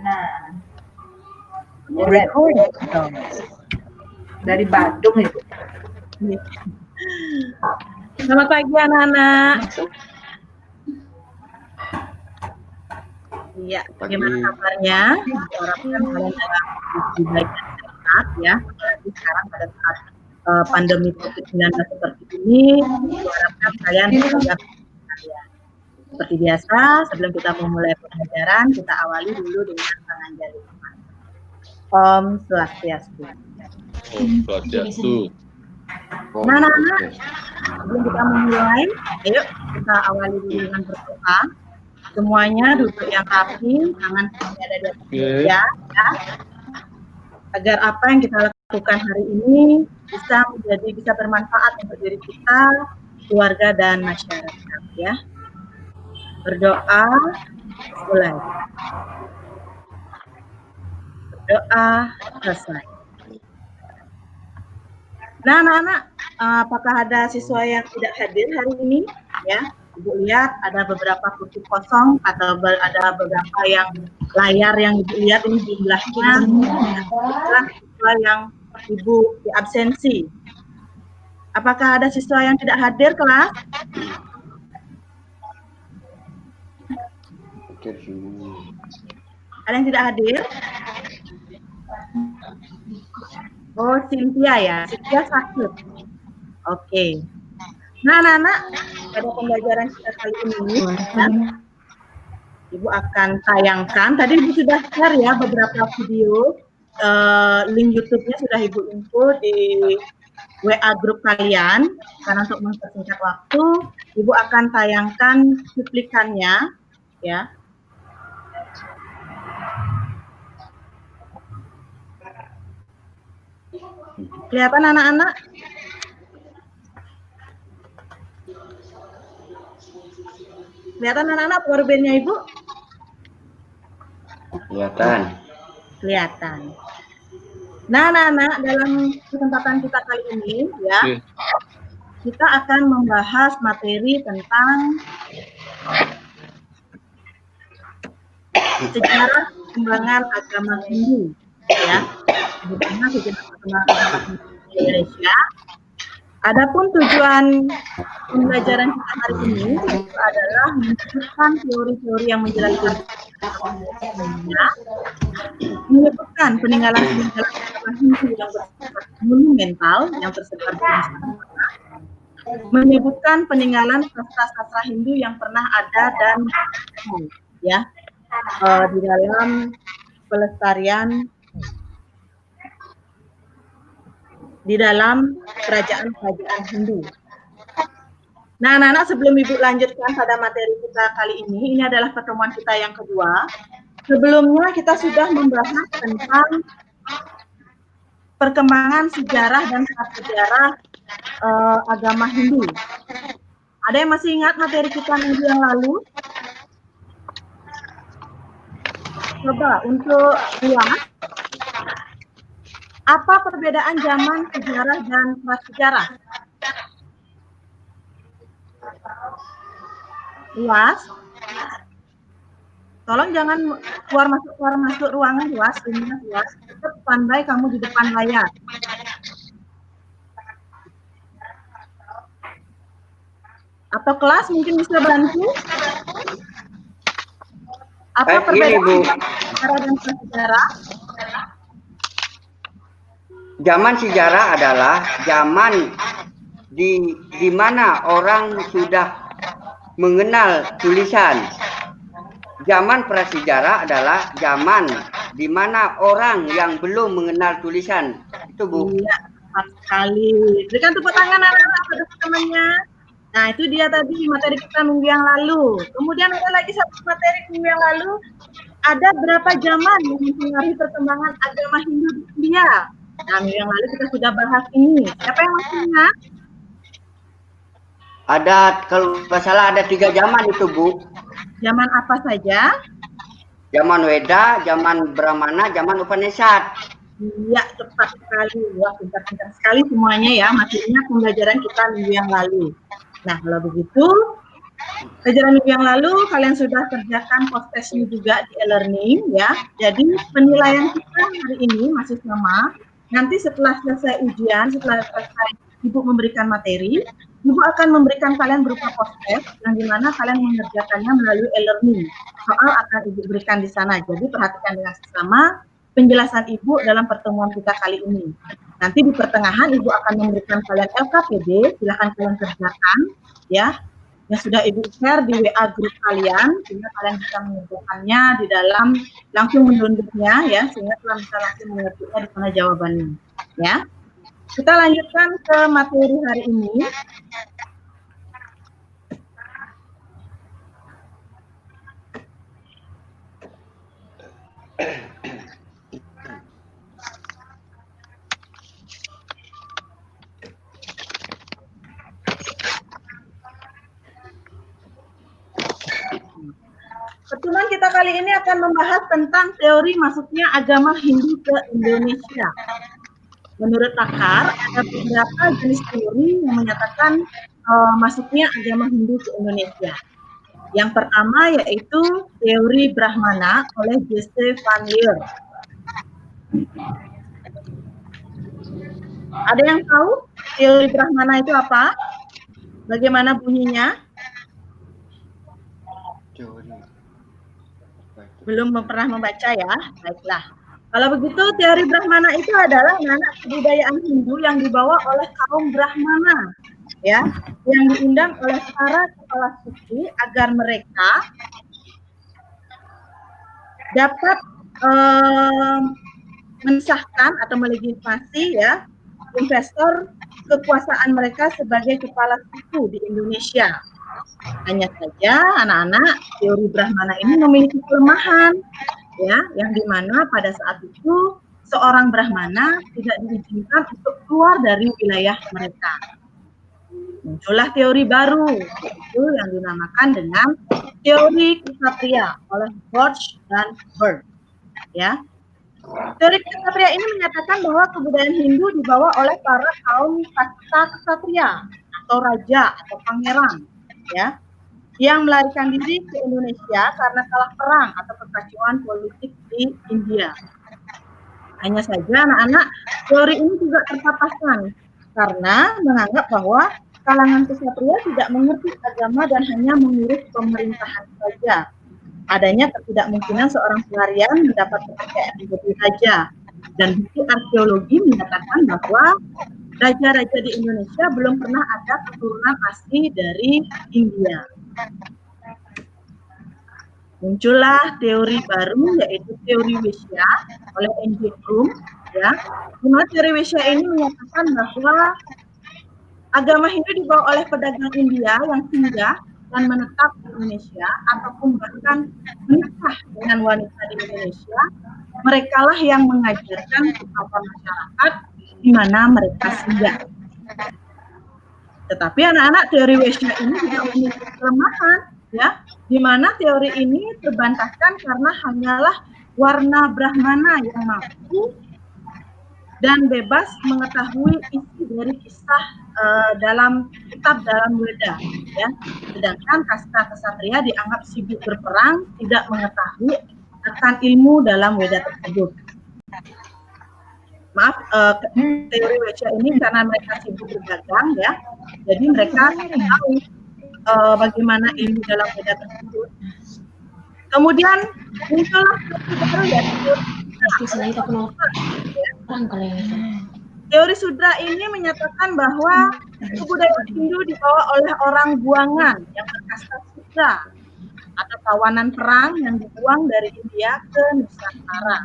Karina. Recording dari Bandung itu. Selamat pagi anak-anak. Iya, bagaimana kabarnya? Harapkan kalian dalam kondisi baik dan sehat ya. Apalagi sekarang pada saat pandemi COVID-19 seperti ini, harapkan kalian menjaga kalian. Seperti biasa, sebelum kita memulai pembelajaran, kita awali dulu dengan penganjali. Om Swastiastu. Om Swastiastu. Nah, anak-anak, sebelum kita memulai, ayo kita awali dulu dengan berdoa. Semuanya duduk yang rapi, tangan ada di atas meja, ya. Agar apa yang kita lakukan hari ini bisa bermanfaat untuk diri kita, keluarga dan masyarakat, ya. Berdoa, mulai. Berdoa, selesai. Nah, anak-anak, apakah ada siswa yang tidak hadir hari ini? Ya, Ibu lihat ada beberapa kursi kosong atau ada beberapa yang layar yang Ibu lihat ini jumlahnya adalah siswa yang Ibu diabsensi. Apakah ada siswa yang tidak hadir kelas? Ada yang tidak hadir? Oh, Cynthia ya, Cynthia sakit. Oke. Nah, anak-anak, pada pembelajaran kita kali ini, ya, Ibu akan tayangkan. Tadi Ibu sudah share ya beberapa video, link YouTube-nya sudah Ibu info di WA grup kalian. Karena untuk mempersingkat waktu, Ibu akan tayangkan cuplikannya, ya. Kelihatan anak-anak? Kelihatan anak-anak powerbank-nya Ibu? Kelihatan. Kelihatan. Nah, anak-anak, dalam kesempatan kita kali ini, ya, kita akan membahas materi tentang sejarah perkembangan agama Hindu, ya. Bagaimana sejarah perkembangan agama Hindu di Indonesia. Adapun tujuan pembelajaran kita hari ini itu adalah menyebutkan teori-teori yang menjelaskan menyebutkan peninggalan agama Hindu yang bersifat monumental yang tersebar di masyarakat, menyebutkan peninggalan sastra-sastra Hindu yang pernah ada dan ya di dalam pelestarian di dalam kerajaan-kerajaan Hindu. Nah, anak-anak, sebelum Ibu lanjutkan pada materi kita kali ini adalah pertemuan kita yang kedua. Sebelumnya kita sudah membahas tentang perkembangan sejarah dan sejarah agama Hindu. Ada yang masih ingat materi kita minggu yang lalu? Coba untuk ulang. Apa perbedaan zaman sejarah dan prasejarah? Luas. Tolong jangan keluar masuk ruangan luas, ini luas. Tetap pandai kamu di depan layar. Atau kelas mungkin bisa bantu? Apa perbedaan sejarah dan prasejarah? Zaman sejarah adalah zaman di mana orang sudah mengenal tulisan. Zaman prasejarah adalah zaman di mana orang yang belum mengenal tulisan. Itu Bu. Iya, tepat sekali. Berikan tepuk tangan anak-anak pada temannya. Nah, itu dia tadi materi kita minggu yang lalu. Kemudian ada lagi satu materi minggu yang lalu. Ada berapa zaman yang mempengaruhi perkembangan agama Hindu di India? Nah, minggu yang lalu kita sudah bahas ini. Siapa yang masih ingat? Ada, kalau nggak salah ada 3 zaman itu Bu. Zaman apa saja? Zaman Weda, zaman Brahmana, zaman Upanishad. Iya, tepat sekali. Wah, pintar-pintar sekali semuanya ya. Masih ingat pembelajaran kita minggu yang lalu. Nah, kalau begitu, Pelajaran minggu yang lalu kalian sudah kerjakan post-testnya juga di e-learning ya. Jadi penilaian kita hari ini masih sama. Nanti setelah selesai ujian, setelah selesai Ibu memberikan materi, Ibu akan memberikan kalian berupa post-test yang dimana kalian mengerjakannya melalui e-learning. Soal akan Ibu berikan di sana. Jadi perhatikan dengan seksama penjelasan Ibu dalam pertemuan kita kali ini. Nanti di pertengahan Ibu akan memberikan kalian LKPD, silahkan kalian kerjakan ya. Yang sudah Ibu share di WA grup kalian, sehingga kalian bisa mengerjakannya di dalam langsung mendownloadnya ya, sehingga kalian bisa langsung mengertinya di mana jawabannya ya. Kita lanjutkan ke materi hari ini. Pertemuan kita kali ini akan membahas tentang teori masuknya agama Hindu ke Indonesia. Menurut pakar, ada beberapa jenis teori yang menyatakan masuknya agama Hindu ke Indonesia. Yang pertama yaitu teori Brahmana oleh J.C. Van Lier. Ada yang tahu teori Brahmana itu apa? Bagaimana bunyinya? Belum pernah membaca ya? Baiklah. Kalau begitu, teori Brahmana itu adalah anak kebudayaan Hindu yang dibawa oleh kaum Brahmana, ya, yang diundang oleh para kepala suku agar mereka dapat mensahkan atau melegitimasi ya investor kekuasaan mereka sebagai kepala suku di Indonesia. Hanya saja anak-anak teori Brahmana ini memiliki kelemahan ya, yang dimana pada saat itu seorang Brahmana tidak diizinkan untuk keluar dari wilayah mereka. Muncullah teori baru, yaitu yang dinamakan dengan teori Ksatria oleh George dan Byrd. Ya, teori Ksatria ini menyatakan bahwa kebudayaan Hindu dibawa oleh para kaum kasta Ksatria atau raja atau pangeran, ya, yang melarikan diri ke Indonesia karena kalah perang atau kekacauan politik di India. Hanya saja anak-anak teori ini juga terpatahkan karena menganggap bahwa kalangan ksatria tidak mengerti agama dan hanya mengurus pemerintahan saja. Adanya ketidakmungkinan seorang pelarian mendapat kepercayaan menjadi raja. Dan bukti arkeologi menyatakan bahwa raja-raja di Indonesia belum pernah ada keturunan asli dari India. Muncullah teori baru yaitu teori Wisya oleh N.J. Bloom, ya. Dimana teori Wisya ini menyatakan bahwa agama Hindu dibawa oleh pedagang India yang singgah dan menetap di Indonesia ataupun bahkan menikah dengan wanita di Indonesia. Merekalah yang mengajarkan kepada masyarakat di mana mereka singgah. Tetapi anak-anak teori Wisya ini juga memiliki kelemahan, ya, di mana teori ini terbantahkan karena hanyalah warna Brahmana yang mampu dan bebas mengetahui isi dari kisah dalam kitab dalam Weda, ya. Sedangkan kasta ksatria dianggap sibuk berperang, tidak mengetahui akan ilmu dalam Weda tersebut. Maaf, teori Wisya ini karena mereka sibuk berdagang, ya, jadi mereka tidak tahu bagaimana ilmu dalam Weda tersebut. Kemudian muncullah baru yaitu teori Sudra ini menyatakan bahwa kebudayaan Hindu dibawa oleh orang buangan yang berkasta Sudra atau tawanan perang yang dibuang dari India ke Nusantara.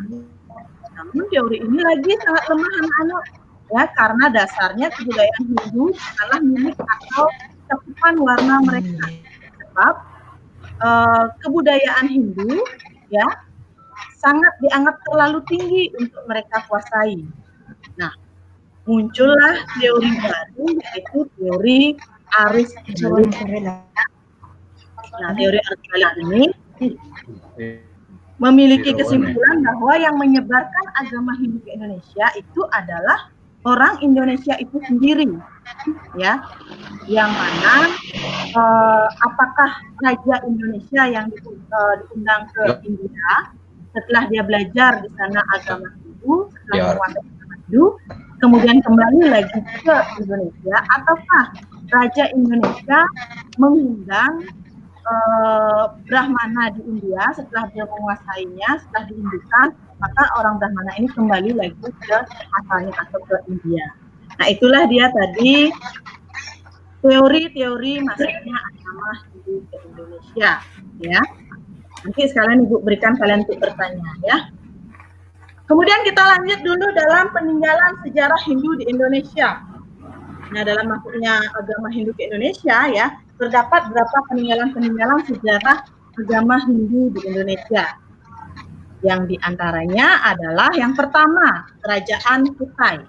Namun teori ini lagi sangat lemah anak-anak, ya, karena dasarnya kebudayaan Hindu adalah milik atau cakupan warna mereka. Sebab kebudayaan Hindu, ya, sangat dianggap terlalu tinggi untuk mereka kuasai. Nah, muncullah teori baru yaitu teori arus balik. Nah, teori arus balik ini memiliki kesimpulan bahwa yang menyebarkan agama Hindu ke Indonesia itu adalah orang Indonesia itu sendiri, ya, yang mana apakah Raja Indonesia yang diundang ke India setelah dia belajar di sana agama Hindu, setelah menguasai agama Hindu, kemudian kembali lagi ke Indonesia, ataukah Raja Indonesia mengundang Brahmana di India setelah dia menguasainya, setelah diindukan, maka orang Brahmana ini kembali lagi ke asalnya atau ke India. Nah, itulah dia tadi teori-teori masuknya agama Hindu ke Indonesia, ya. Nanti sekalian Ibu berikan kalian untuk bertanya, ya. Kemudian kita lanjut dulu dalam peninggalan sejarah Hindu di Indonesia. Nah, dalam masuknya agama Hindu ke Indonesia, ya, terdapat beberapa peninggalan-peninggalan sejarah agama Hindu di Indonesia. Yang diantaranya adalah yang pertama, Kerajaan Kutai.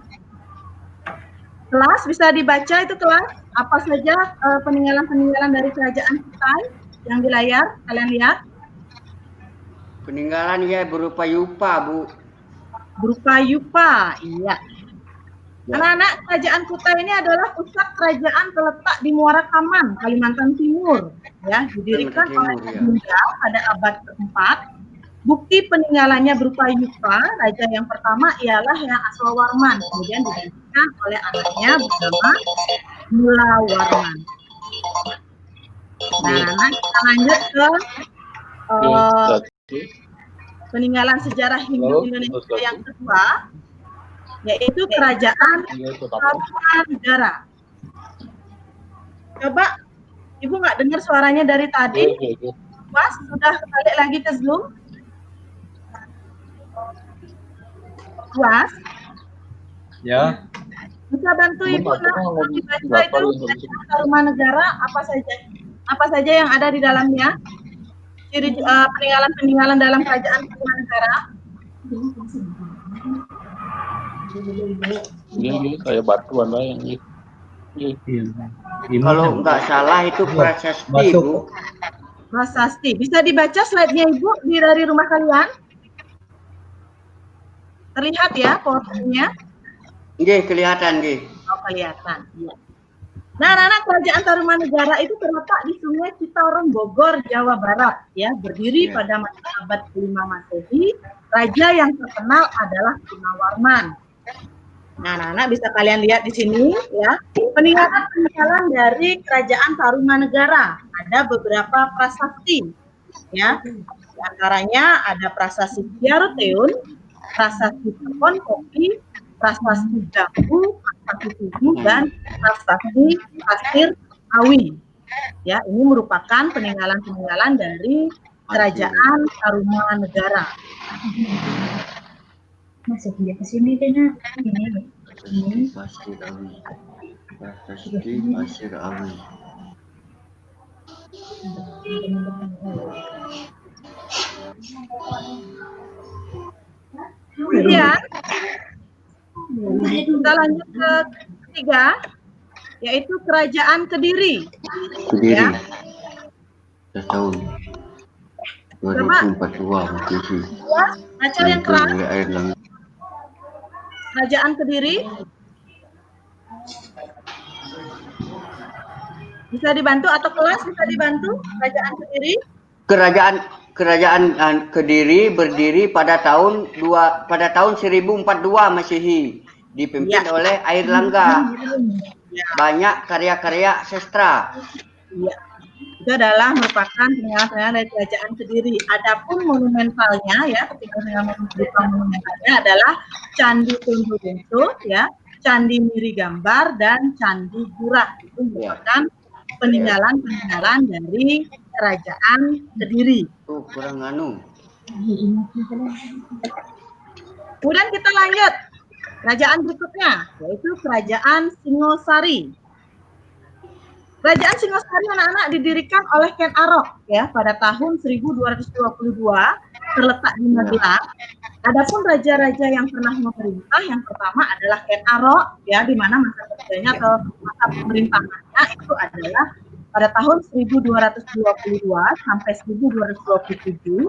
Kelas bisa dibaca itu kelas, apa saja peninggalan-peninggalan dari Kerajaan Kutai yang di layar kalian lihat? Peninggalan ya berupa yupa, Bu. Berupa yupa, iya. Anak-anak, Kerajaan Kutai ini adalah pusat kerajaan terletak di Muara Kaman, Kalimantan Timur, ya, didirikan oleh Bunda pada abad ke-4. Bukti peninggalannya berupa yupa. Raja yang pertama ialah yang Aswawarman, kemudian digantikan oleh anaknya bernama Mulawarman. Nah, kita lanjut ke peninggalan sejarah Hindu Indonesia yang kedua, yaitu Kerajaan Tarumanegara. Coba, Ibu nggak dengar suaranya dari tadi? Mas, sudah balik lagi ke Zoom? Mas? Ya. Bisa bantu Ibu dibaca itu Kerajaan Tarumanegara apa saja yang ada di dalamnya? Ciri peninggalan-peninggalan dalam Kerajaan Tarumanegara. Ini saya bantuan lah yang ini. Kalau nggak salah itu prasasti, Bu. Prasasti. Bisa dibaca slide-nya Ibu dari rumah kalian? Terlihat ya fotonya? Nggih, kelihatan nggih. Oh, kelihatan. Iya. Nah, anak-anak, Kerajaan Tarumanegara itu terletak di Sungai Citarum, Bogor, Jawa Barat, ya, berdiri pada masa abad ke-5 Masehi. Raja yang terkenal adalah Gunawarman. Nah, anak-anak bisa kalian lihat di sini, ya, peninggalan-peninggalan dari Kerajaan Tarumanegara. Ada beberapa prasasti, ya. Di antaranya ada prasasti Tiaroteun, prasasti Tepon Kopi, prasasti Jambu, prasasti Tugu, dan prasasti Pasir Awi. Ya, ini merupakan peninggalan-peninggalan dari Kerajaan Tarumanegara. Masuk dia ke sini deh, ini. Pasir Awi. Prasasti Pasir Awi. Kemudian kita lanjut ke ketiga, yaitu Kerajaan Kediri. Kediri. Ya. Tahun 2042 Masehi. Baca yang keras. Kerajaan Kediri. Bisa dibantu atau kelas bisa dibantu? Kerajaan Kediri. Kerajaan Kediri berdiri pada tahun 1042 Masehi, dipimpin oleh Airlangga. Banyak karya-karya sastra. Ya. Itu adalah merupakan peninggalan dari Kerajaan Kediri. Adapun monumentalnya, ya, monumentalnya adalah Candi Tondo Bento, ya, Candi Miri Gambar, dan Candi Gurah. Itu merupakan peninggalan-peninggalan dari Kerajaan Kediri. Oh, kurang anu. Kemudian kita lanjut. Kerajaan berikutnya, yaitu Kerajaan Singosari. Kerajaan Singosari, anak-anak, didirikan oleh Ken Arok, ya, pada tahun 1222, terletak di Magelang. Adapun raja-raja yang pernah memerintah, yang pertama adalah Ken Arok, ya, di mana masa kerjanya atau masa pemerintahannya itu adalah pada tahun 1222 sampai 1227.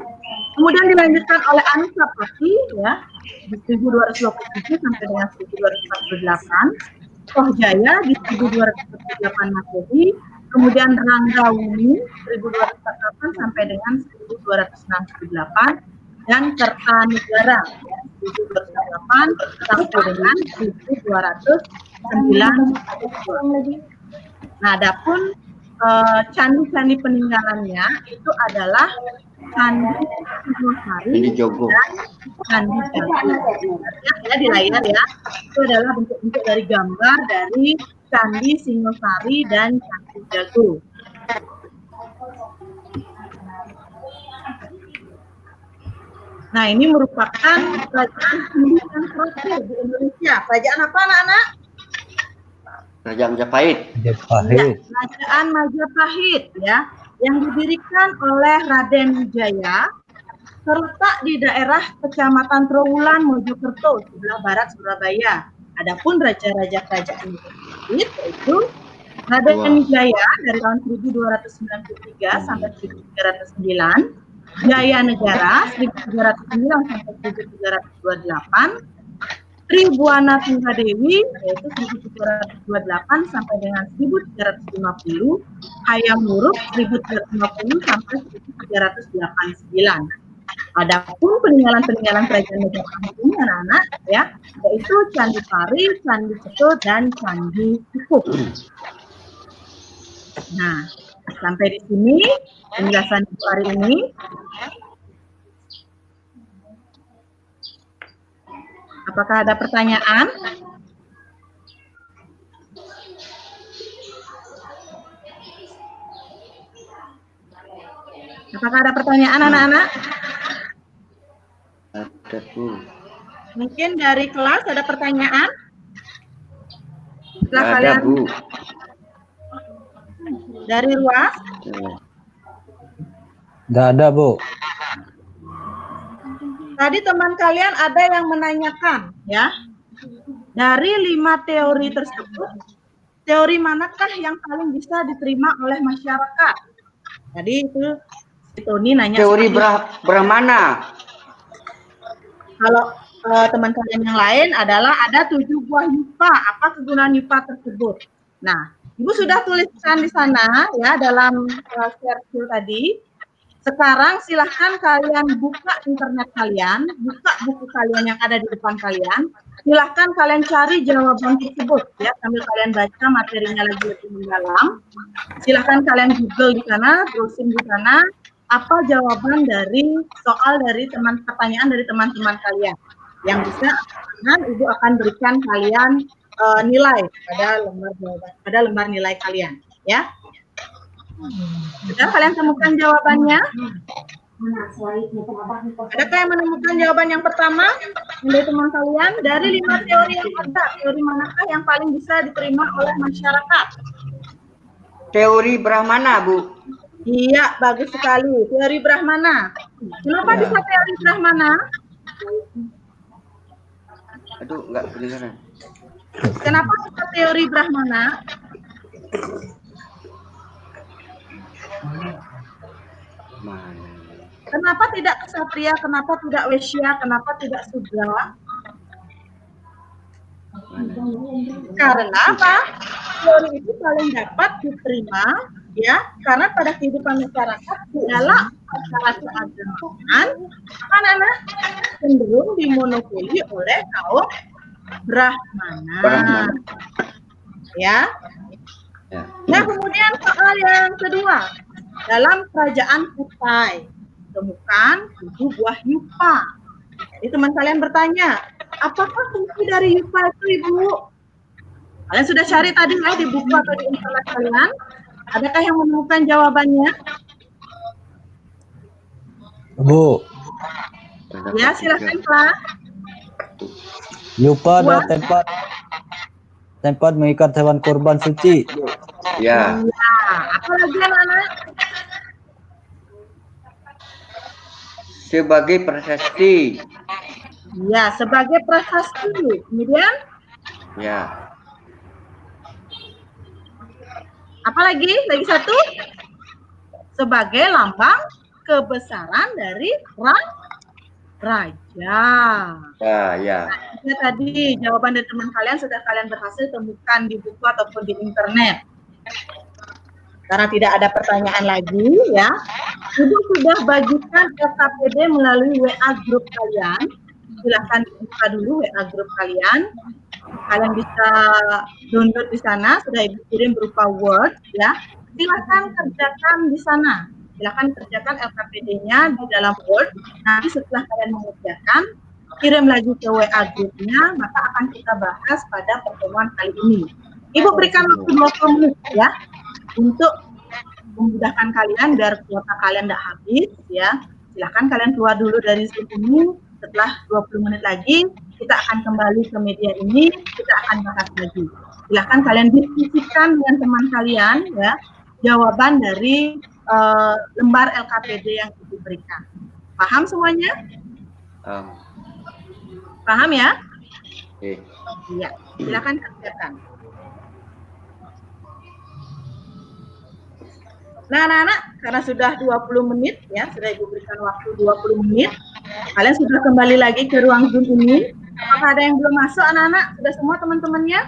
Kemudian dilanjutkan oleh Anusapati ya di 1227 sampai dengan 1248. Tohjaya di 1248 Masehi, kemudian Ranggawuni 1248 sampai dengan 1268, dan Kertanegara 1208 sampai dengan 1292. Nah, adapun candi-candi peninggalannya itu adalah Candi Singosari Ini Jogo. dan Candi Jago. Ya, di layar ya. Itu adalah bentuk-bentuk dari gambar dari Candi Singosari dan Candi Jago. Nah, ini merupakan kerajaan Hindu yang terakhir di Indonesia. Kerajaan apa, anak-anak? Kerajaan Majapahit. Ya, Kerajaan Majapahit ya, yang didirikan oleh Raden Wijaya, terletak di daerah Kecamatan Trowulan, Mojokerto, sebelah barat Surabaya. Adapun raja-raja kerajaan Majapahit yaitu Raden Wijaya dari tahun 1293 sampai 1309, Jaya Negara 1309 sampai 1328, Tribuana Tunggadewi yaitu 1328 sampai dengan 1350, Hayam Wuruk 1350 sampai 1389. Adapun peninggalan-peninggalan kerajaan Majapahit ini anak-anak ya, yaitu Candi Pari, Candi Ceto, dan Candi Cukup. Nah, sampai di sini penjelasan hari ini. Apakah ada pertanyaan? Apakah ada pertanyaan anak-anak? Ada, Bu. Mungkin dari kelas ada pertanyaan? Setelah Ada, kalian Bu. dari ruas? Nggak ada, Bu. Tadi teman kalian ada yang menanyakan, ya. Dari 5 teori tersebut, teori manakah yang paling bisa diterima oleh masyarakat? Tadi itu Tony nanya. Teori Brahmana. Kalau teman kalian yang lain adalah ada 7 buah yupa. Apa kegunaan yupa tersebut? Nah, Ibu sudah tuliskan di sana ya dalam share tadi. Sekarang silahkan kalian buka internet kalian, buka buku kalian yang ada di depan kalian. Silahkan kalian cari jawaban tersebut ya sambil kalian baca materinya lagi lebih mendalam. Silahkan kalian Google di sana, browsing di sana. Apa jawaban dari soal dari pertanyaan dari teman-teman kalian yang bisa Ibu akan berikan kalian nilai pada lembar nilai kalian ya. Sudah kalian temukan jawabannya? Adakah yang menemukan jawaban yang pertama dari teman kalian? Dari 5 teori yang ada, teori manakah yang paling bisa diterima oleh masyarakat? Teori Brahmana, Bu. Iya, bagus sekali. Teori Brahmana. Kenapa bisa teori Brahmana? Aduh, enggak kedengaran. Kenapa bisa teori Brahmana? Mana? Kenapa tidak Ksatria? Kenapa tidak Wesya? Kenapa tidak Sudra? Karena apa? Teori itu paling dapat diterima ya, karena pada kehidupan masyarakat dalam acara keagamaan anak-anak cenderung dimonopoli oleh kaum Brahmana. Ya. Nah, kemudian soal yang kedua. Dalam kerajaan Kutai ditemukan 7 buah yupa. Jadi teman kalian bertanya, apakah fungsi dari yupa itu, Ibu? Kalian sudah cari tadi ya di buku atau di internet kalian? Adakah yang menemukan jawabannya? Bu. Ya, silakan Pak. Yupa adalah tempat mengikat hewan kurban suci. Ya. Apa lagi anak-anak? Sebagai prasasti. Ya, sebagai prasasti. Kemudian? Ya. Apa Apalagi? Lagi satu. Sebagai lambang kebesaran dari raja. Ya. Itu tadi jawaban dari teman kalian sudah kalian berhasil temukan di buku ataupun di internet. Karena tidak ada pertanyaan lagi ya. Ibu sudah bagikan LKPD melalui WA grup kalian. Silahkan dibuka dulu WA grup kalian. Kalian bisa download di sana, sudah Ibu kirim berupa Word ya. Silahkan kerjakan di sana. Silahkan kerjakan LKPD-nya di dalam Word. Nanti setelah kalian mengerjakan, kirim lagi ke WA grupnya, maka akan kita bahas pada pertemuan kali ini. Ibu berikan waktu 20 menit ya, untuk memudahkan kalian biar kuota kalian tidak habis ya. Silahkan kalian keluar dulu dari sini. Setelah 20 menit lagi kita akan kembali ke media ini, kita akan bahas lagi. Silahkan kalian diskusikan dengan teman kalian ya jawaban dari lembar LKPD yang diberikan. Paham semuanya? Paham ya? Iya, silakan kerjakan. Nah, anak-anak, karena sudah 20 menit ya, sudah Ibu berikan waktu 20 menit. Kalian sudah kembali lagi ke ruang Zoom ini. Apakah ada yang belum masuk, anak-anak? Sudah semua teman-temannya?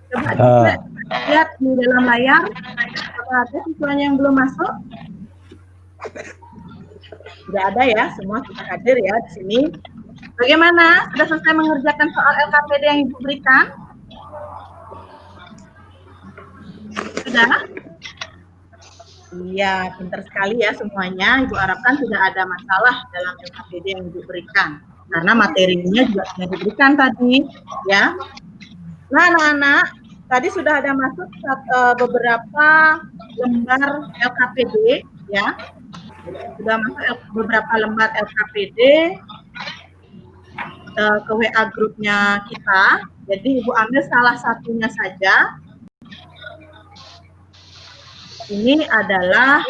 Coba lihat di dalam layar. Apakah ada siswanya yang belum masuk? Sudah ada ya, semua sudah hadir ya di sini. Bagaimana? Sudah selesai mengerjakan soal LKPD yang Ibu berikan? Sudah? Iya, pintar sekali ya semuanya. Ibu harapkan tidak ada masalah dalam LKPD yang Ibu berikan. Karena materinya juga sudah diberikan tadi, ya. Nah, anak-anak, tadi sudah ada masuk beberapa lembar LKPD, ya. Sudah masuk beberapa lembar LKPD ke WA grupnya kita. Jadi Ibu ambil salah satunya saja. Ini adalah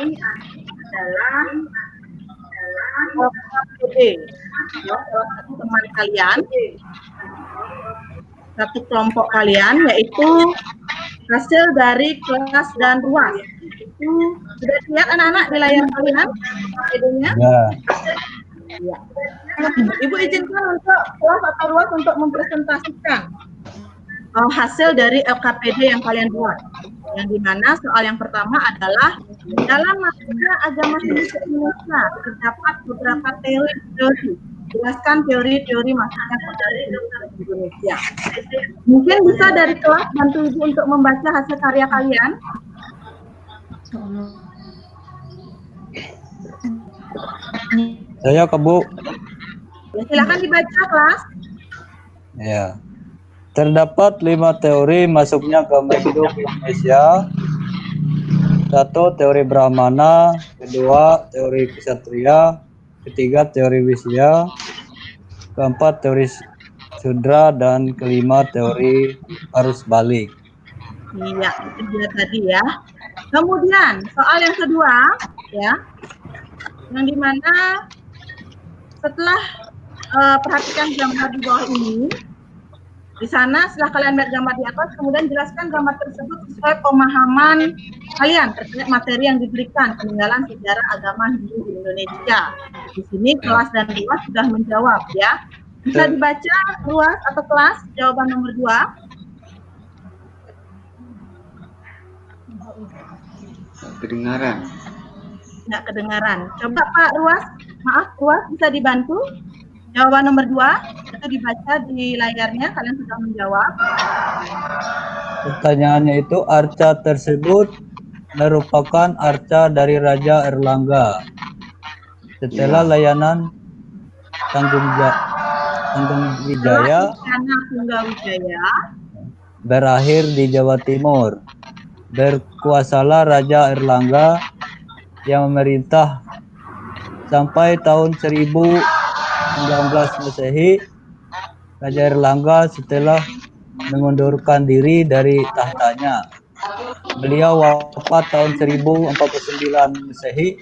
LKPD, salah satu teman kalian, satu kelompok kalian, yaitu hasil dari kelas dan ruas. Itu sudah lihat anak-anak di layar kalian LKPD-nya? Ya. Ibu izinkan untuk kelas atau ruas untuk mempresentasikan hasil dari LKPD yang kalian buat. Yang dimana soal yang pertama adalah dalam materi agama Indonesia terdapat beberapa teori. Jelaskan teori-teori masyarakat dari Indonesia. Mungkin bisa dari kelas bantu Ibu untuk membaca hasil karya kalian. Saya ke Bu. Ya, silakan dibaca kelas. Ya. Terdapat 5 teori masuknya agama hidup Indonesia. 1. Teori Brahmana, 2. Teori Ksatria, 3. Teori Wisya, 4. Teori Sudra, dan 5. Teori arus balik. Iya, itu dia tadi ya. Kemudian soal yang kedua ya, yang dimana setelah perhatikan gambar di bawah ini. Di sana setelah kalian lihat gambar di atas, kemudian jelaskan gambar tersebut sesuai pemahaman kalian terkait materi yang diberikan peninggalan sejarah agama Hindu di Indonesia. Di sini kelas dan ruas sudah menjawab ya. Bisa dibaca ruas atau kelas jawaban nomor 2. Kedengaran. Nggak kedengaran. Coba Pak Ruas, maaf Ruas bisa dibantu? Jawaban nomor 2 itu dibaca di layarnya, kalian sudah menjawab. Pertanyaannya itu, arca tersebut merupakan arca dari Raja Erlangga. Setelah layanan Tanggunwijaya berakhir di Jawa Timur, berkuasalah Raja Erlangga yang memerintah sampai tahun 1019 Masehi. Raja Erlangga setelah mengundurkan diri dari tahtanya. Beliau wafat tahun 1049 Masehi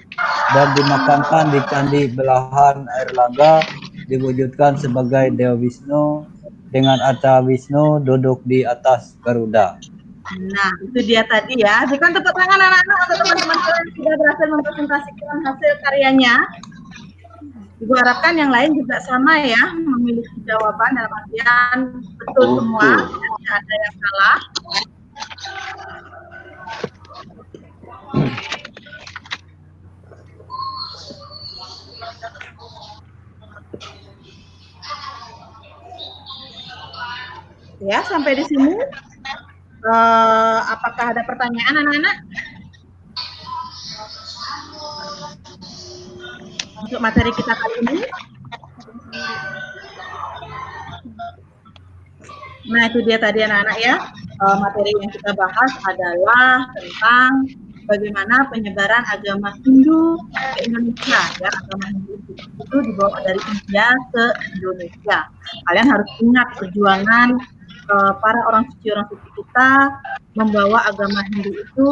dan dimakamkan di Candi Belahan Erlangga, diwujudkan sebagai Dewa Wisnu dengan arca Wisnu duduk di atas Garuda. Nah, itu dia tadi ya. Berikan tepuk tangan anak-anak atau teman-teman yang sudah berhasil mempresentasikan hasil karyanya. Ibu harapkan yang lain juga sama ya, memiliki jawaban dalam artian betul semua, tidak ada yang salah. Ya, sampai di sini. Apakah ada pertanyaan anak-anak? Untuk materi kita kali ini. Nah, itu dia tadi anak-anak ya. Materi yang kita bahas adalah tentang bagaimana penyebaran agama Hindu ke Indonesia. Ya, agama Hindu itu dibawa dari India ke Indonesia. Kalian harus ingat perjuangan para orang suci kita membawa agama Hindu itu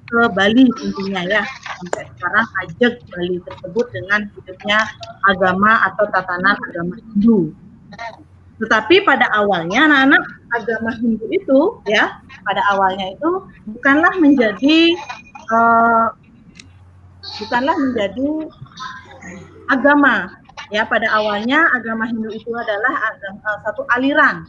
ke Bali intinya ya. Sampai sekarang Ajeg Bali tersebut dengan hidupnya agama atau tatanan agama Hindu. Tetapi pada awalnya anak-anak agama Hindu itu ya, pada awalnya itu bukanlah menjadi agama ya. Pada awalnya agama Hindu itu adalah satu aliran.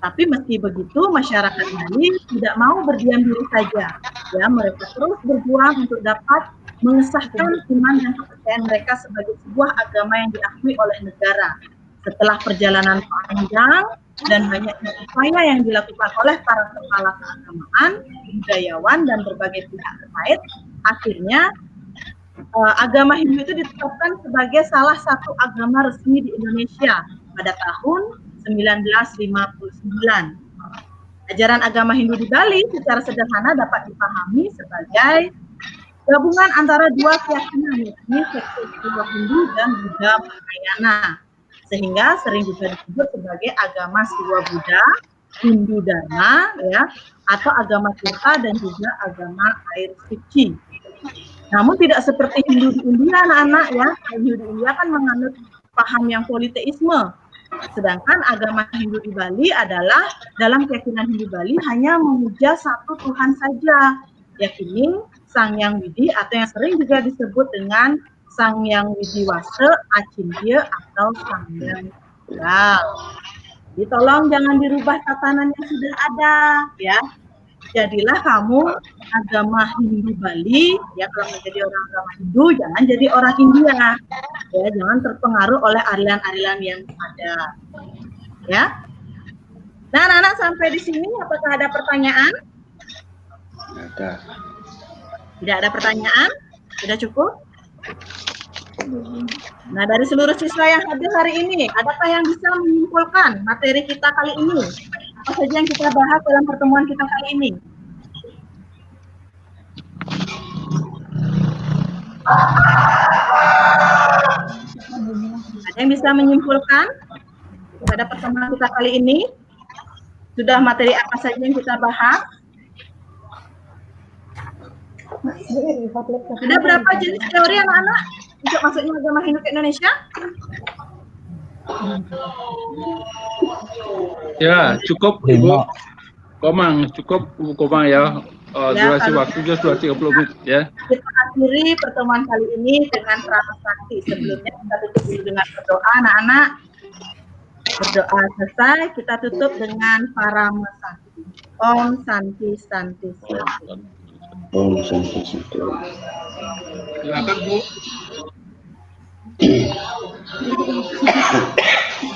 Tapi meski begitu masyarakat Bali tidak mau berdiam diri saja. Ya, mereka terus berjuang untuk dapat mengesahkan iman dan kepercayaan mereka sebagai sebuah agama yang diakui oleh negara. Setelah perjalanan panjang dan banyak upaya yang dilakukan oleh para kepala keagamaan, budayawan dan berbagai pihak terkait, akhirnya agama Hindu itu ditetapkan sebagai salah satu agama resmi di Indonesia pada tahun 1959. Ajaran agama Hindu di Bali secara sederhana dapat dipahami sebagai gabungan antara dua keyakinan, yakni sekte Hindu dan Buddha Mahayana, sehingga sering juga disebut sebagai agama Siwa Buddha, Hindu Dharma, ya, atau agama Tirta dan juga agama air suci. Namun tidak seperti Hindu di India, anak-anak ya. Hindu di India kan menganut paham yang politeisme. Sedangkan agama Hindu di Bali adalah dalam keyakinan Hindu Bali hanya memuja satu Tuhan saja, yakni Sang Hyang Widi atau yang sering juga disebut dengan Sang Hyang Widiwasa Acintya atau Sang Hyang Tunggal. Jadi tolong jangan dirubah tatanan yang sudah ada ya. Jadilah kamu agama Hindu Bali ya, kalau menjadi orang agama Hindu jangan jadi orang India ya, jangan terpengaruh oleh aliran-aliran yang ada ya. Nah anak-anak sampai di sini apakah ada pertanyaan? Ada. Tidak ada pertanyaan? Sudah cukup? Nah dari seluruh siswa yang hadir hari ini, adakah yang bisa menyimpulkan materi kita kali ini? Apa saja yang kita bahas dalam pertemuan kita kali ini? Ada yang bisa menyimpulkan pada pertemuan kita kali ini? Sudah materi apa saja yang kita bahas? Sudah berapa jenis teori anak-anak untuk masuknya agama Hindu ke Indonesia? Ya, cukup Ibu Komang, cukup Ibu Komang ya. Durasi waktunya sudah 30 menit ya. Kita akhiri pertemuan kali ini dengan prasasti. Sebelumnya kita tutup dulu dengan berdoa anak-anak. Berdoa selesai, kita tutup dengan Paramasakti. Om Santi Santi Santi. Om Santi Santi. Silakan Bu.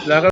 Silakan.